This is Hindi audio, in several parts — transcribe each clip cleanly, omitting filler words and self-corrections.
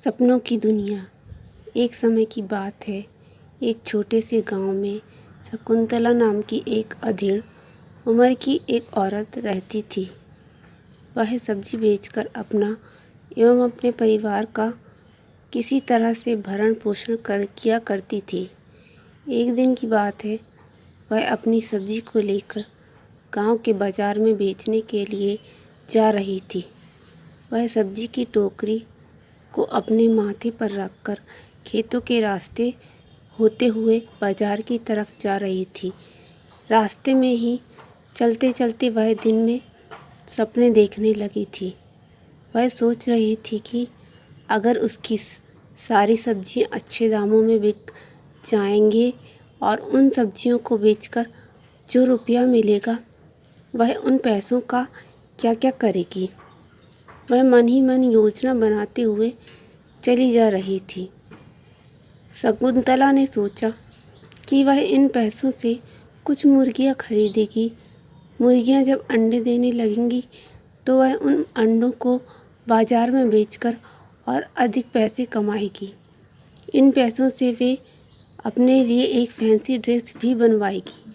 सपनों की दुनिया। एक समय की बात है, एक छोटे से गांव में शकुंतला नाम की एक अधेड़ उम्र की एक औरत रहती थी। वह सब्जी बेचकर अपना एवं अपने परिवार का किसी तरह से भरण पोषण किया करती थी। एक दिन की बात है, वह अपनी सब्जी को लेकर गांव के बाजार में बेचने के लिए जा रही थी। वह सब्जी की टोकरी को अपने माथे पर रखकर खेतों के रास्ते होते हुए बाजार की तरफ जा रही थी। रास्ते में ही चलते चलते वह दिन में सपने देखने लगी थी। वह सोच रही थी कि अगर उसकी सारी सब्जियां अच्छे दामों में बिक जाएंगे और उन सब्जियों को बेचकर जो रुपया मिलेगा वह उन पैसों का क्या क्या करेगी। वह मन ही मन योजना बनाते हुए चली जा रही थी। शकुंतला ने सोचा कि वह इन पैसों से कुछ मुर्गियां खरीदेगी। मुर्गियां जब अंडे देने लगेंगी तो वह उन अंडों को बाजार में बेचकर और अधिक पैसे कमाएगी। इन पैसों से वे अपने लिए एक फैंसी ड्रेस भी बनवाएगी,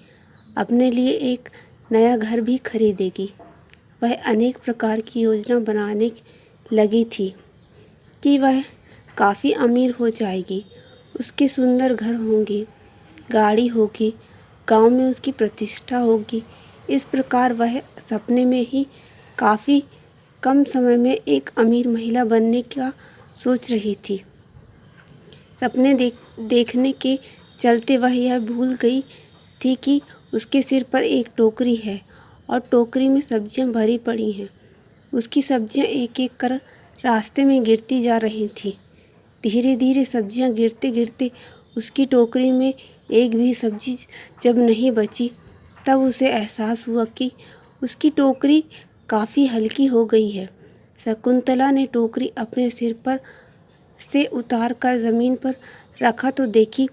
अपने लिए एक नया घर भी खरीदेगी। वह अनेक प्रकार की योजना बनाने लगी थी कि वह काफ़ी अमीर हो जाएगी, उसके सुंदर घर होंगे, गाड़ी होगी, गांव में उसकी प्रतिष्ठा होगी। इस प्रकार वह सपने में ही काफ़ी कम समय में एक अमीर महिला बनने का सोच रही थी। सपने देखने के चलते वह यह भूल गई थी कि उसके सिर पर एक टोकरी है और टोकरी में सब्जियां भरी पड़ी हैं। उसकी सब्जियां एक एक कर रास्ते में गिरती जा रही थीं। धीरे धीरे सब्जियां गिरते गिरते उसकी टोकरी में एक भी सब्जी जब नहीं बची, तब उसे एहसास हुआ कि उसकी टोकरी काफ़ी हल्की हो गई है। शकुंतला ने टोकरी अपने सिर पर से उतार कर ज़मीन पर रखा तो देखी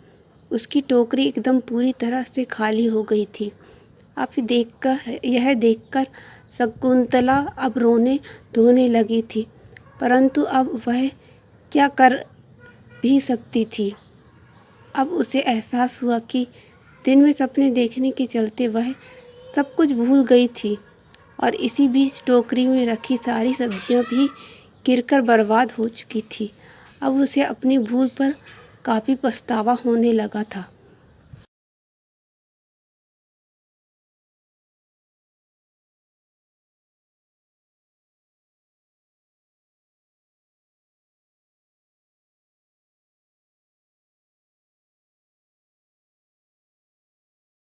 उसकी टोकरी एकदम पूरी तरह से खाली हो गई थी। यह देखकर शकुंतला अब रोने धोने लगी थी, परंतु अब वह क्या कर भी सकती थी। अब उसे एहसास हुआ कि दिन में सपने देखने के चलते वह सब कुछ भूल गई थी और इसी बीच टोकरी में रखी सारी सब्जियां भी गिरकर बर्बाद हो चुकी थी। अब उसे अपनी भूल पर काफ़ी पछतावा होने लगा था।